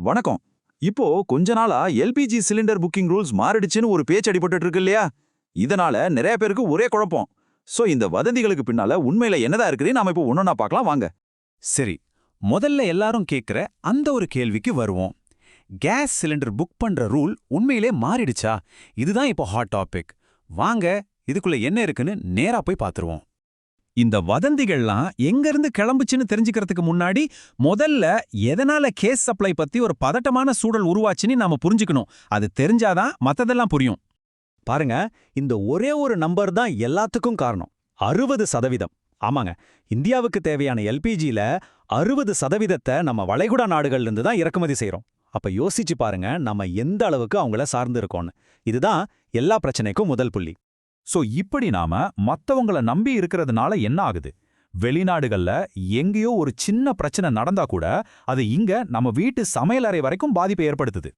வணக்கம். இப்போ கொஞ்ச நாளா எல்பிஜி சிலிண்டர் புக்கிங் ரூல்ஸ் மாறிடுச்சுன்னு ஒரு பேச்சு அடிபட்டு இருக்கு இல்லையா? இதனால நிறைய பேருக்கு ஒரே குழப்பம். சோ இந்த வதந்திகளுக்கு பின்னால உண்மையில என்னதான் இருக்குன்னு நாம இப்போ ஒன்னொன்னா பார்க்கலாம் வாங்க. சரி, முதல்ல எல்லாரும் கேக்குற அந்த ஒரு கேள்விக்கு வருவோம். கேஸ் சிலிண்டர் புக் பண்ற ரூல் உண்மையிலே மாறிடுச்சா? இதுதான் இப்போ ஹாட் டாபிக். வாங்க, இதுக்குள்ள என்ன இருக்குன்னு நேரா போய் பார்த்துருவோம். இந்த வதந்திகள்லாம் எங்கிருந்து கிளம்புச்சுன்னு தெரிஞ்சுக்கிறதுக்கு முன்னாடி முதல்ல எதனால கேஸ் சப்ளை பத்தி ஒரு பதட்டமான சூழல் உருவாச்சுன்னு நாம புரிஞ்சுக்கணும். அது தெரிஞ்சாதான் மத்ததெல்லாம் புரியும். பாருங்க, இந்த ஒரே ஒரு நம்பர் தான் எல்லாத்துக்கும் காரணம். 60%. ஆமாங்க, இந்தியாவுக்கு தேவையான எல்பிஜில 60% நம்ம வளைகுடா நாடுகள்ல இருந்து தான் இறக்குமதி செய்றோம். அப்ப யோசிச்சு பாருங்க, நம்ம எந்த அளவுக்கு அவங்கள சார்ந்து இருக்கோம்னு. இதுதான் எல்லா பிரச்சனைக்கும் முதல் புள்ளி. சோ இப்படி நாம மத்தவங்கள நம்பி இருக்கிறதுனால என்ன ஆகுது? வெளிநாடுகள்ல எங்கேயோ ஒரு சின்ன பிரச்சனை நடந்தா கூட அது இங்க நம்ம வீட்டு சமையலறை வரைக்கும் பாதிப்பை ஏற்படுத்துது.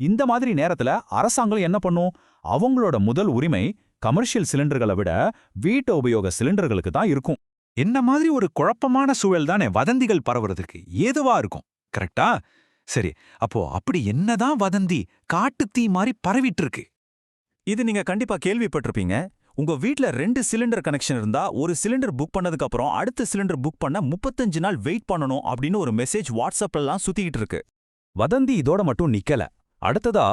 இந்த மாதிரி நேரத்துல அரசாங்கம் என்ன பண்ணும்? அவங்களோட முதல் உரிமை கமர்ஷியல் சிலிண்டர்களை விட வீட்டு உபயோக சிலிண்டர்களுக்கு தான் இருக்கும். என்ன மாதிரி ஒரு குழப்பமான சூழல் தானே வதந்திகள் பரவுறதுக்கு ஏதுவா இருக்கும், கரெக்டா? சரி, அப்போ அப்படி என்னதான் வதந்தி காட்டுத்தீ மாதிரி பரவிட்டு இருக்கு? இது நீங்க கண்டிப்பா கேள்விப்பட்டிருப்பீங்க. உங்க வீட்ல 2 சிலிண்டர் கனெக்ஷன் இருந்தா ஒரு சிலிண்டர் புக் பண்ணதுக்கு அப்புறம் அடுத்த சிலிண்டர் புக் பண்ண 35 நாள் வெயிட் பண்ணணும் அப்படின்னு ஒரு மெசேஜ் வாட்ஸ்அப்லாம் சுத்திக்கிட்டு இருக்கு. வதந்தி இதோட மட்டும் நிக்கல. அடுத்ததா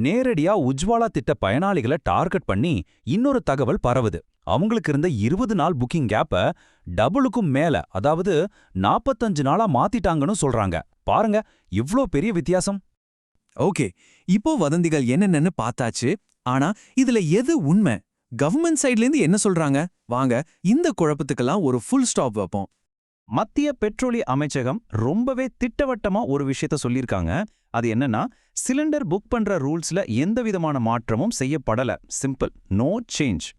நேரடியா உஜ்வாலா திட்ட பயனாளிகளை டார்கெட் பண்ணி இன்னொரு தகவல் பரவுது. அவங்களுக்கு இருந்த 20 நாள் புக்கிங் கேப்ப டபுளுக்கும் மேல, அதாவது 45 நாளா மாத்திட்டாங்கன்னு சொல்றாங்க. பாருங்க, இவ்ளோ பெரிய வித்தியாசம். ஓகே, இப்போ வதந்திகள் என்னென்னு பார்த்தாச்சு. ஆனா இதுல எது உண்மை? கவர்மெண்ட் சைட்லேருந்து என்ன சொல்றாங்க? வாங்க, இந்த குழப்பத்துக்கெல்லாம் ஒரு ஃபுல் ஸ்டாப் வைப்போம். மத்திய பெட்ரோலிய அமைச்சகம் ரொம்பவே திட்டவட்டமா ஒரு விஷயத்த சொல்லியிருக்காங்க. அது என்னன்னா, சிலிண்டர் புக் பண்ற ரூல்ஸ்ல எந்த விதமான மாற்றமும் செய்யப்படல. Simple, no change.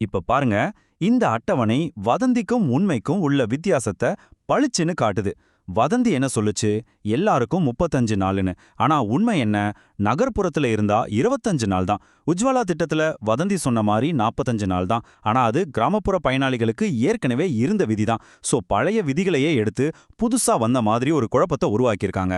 இப்ப பாருங்க, இந்த அட்டவணை வதந்திக்கும் உண்மைக்கும் உள்ள வித்தியாசத்தை பளிச்சுன்னு காட்டுது. வதந்தி என்ன சொல்லுச்சு? எல்லாருக்கும் 35 நாளுன்னு. ஆனா உண்மை என்ன? நகர்ப்புறத்துல இருந்தா 25 நாள் தான். உஜ்வாலா திட்டத்துல வதந்தி சொன்ன மாதிரி 45 நாள் தான். ஆனா அது கிராமப்புற பயனாளிகளுக்கு ஏற்கனவே இருந்த விதிதான். சோ பழைய விதிகளையே எடுத்து புதுசா வந்த மாதிரி ஒரு குழப்பத்தை உருவாக்கியிருக்காங்க.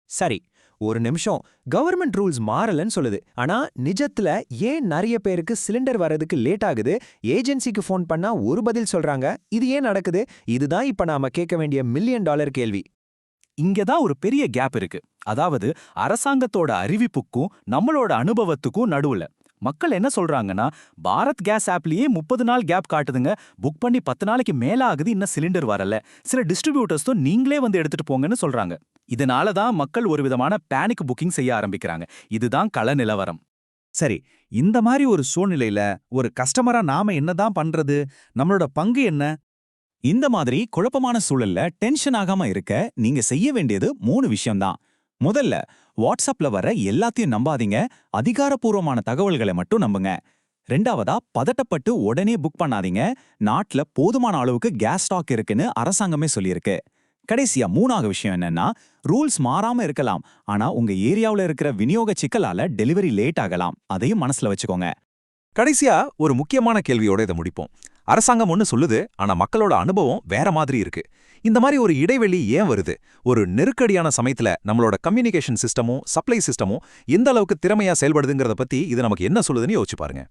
சரி, ஒரு நிமிஷம். கவர்மெண்ட் ரூல்ஸ் மாறலன்னு சொல்லுது. ஆனா நிஜத்துல ஏன் நிறைய பேருக்கு சிலிண்டர் வரதுக்கு லேட் ஆகுது? ஏஜென்சிக்கு ஃபோன் பண்ணா ஒரு பதில் சொல்றாங்க. இது ஏன் நடக்குது? இதுதான் இப்ப நாம கேட்க வேண்டிய $1 மில்லியன் கேள்வி. இங்கதான் ஒரு பெரிய கேப் இருக்கு. அதாவது அரசாங்கத்தோட அறிவிப்புக்கும் நம்மளோட அனுபவத்துக்கும் நடுவுல. மக்கள் என்ன சொல்றாங்கன்னா, பாரத் கேஸ் ஆப்லயே 30 நாள் கேப் காட்டுதுங்க, புக் பண்ணி 10 நாளைக்கு மேல ஆகுது, இன்னும் சிலிண்டர் வரல. சில டிஸ்ட்ரிபியூட்டர்ஸும் நீங்களே வந்து எடுத்துட்டு போங்கன்னு சொல்றாங்க. இதனால தான் மக்கள் ஒரு விதமான பேனிக் புக்கிங் செய்ய ஆரம்பிக்கிறாங்க. இதுதான் கள நிலவரம். சரி, இந்த மாதிரி ஒரு சூழ்நிலையில ஒரு கஸ்டமரா நாம என்னதான் பண்றது? நம்மளோட பங்கு என்ன? இந்த மாதிரி குழப்பமான சூழல்ல டென்ஷன் ஆகாம இருக்க நீங்க செய்ய வேண்டியது 3 விஷயம்தான். முதல்ல, வாட்ஸ்அப்ல வர எல்லாத்தையும் நம்பாதீங்க, அதிகாரப்பூர்வமான தகவல்களை மட்டும் நம்புங்க. ரெண்டாவதா, பதட்டப்பட்டு உடனே புக் பண்ணாதீங்க, நாட்டுல போதுமான அளவுக்கு கேஸ் ஸ்டாக் இருக்குன்னு அரசாங்கமே சொல்லியிருக்கு. கடைசியா 3ஆவது விஷயம் என்னன்னா, ரூல்ஸ் மாறாம இருக்கலாம், ஆனா உங்க ஏரியாவுல இருக்கிற விநியோக சிக்கலால டெலிவரி லேட் ஆகலாம். அதையும் மனசுல வச்சுக்கோங்க. கடைசியா ஒரு முக்கியமான கேள்வியோட இதை முடிப்போம். அரசாங்கம் ஒன்னு சொல்லுது, ஆனா மக்களோட அனுபவம் வேற மாதிரி இருக்கு. இந்த மாதிரி ஒரு இடைவெளி ஏன் வருது? ஒரு நெருக்கடியான சமயத்துல நம்மளோட கம்யூனிகேஷன் சிஸ்டமும் சப்ளை சிஸ்டமும் எந்த அளவுக்கு திறமையா செயல்படுதுங்கிறத பத்தி இது நமக்கு என்ன சொல்லுதுன்னு யோசிச்சு பாருங்க.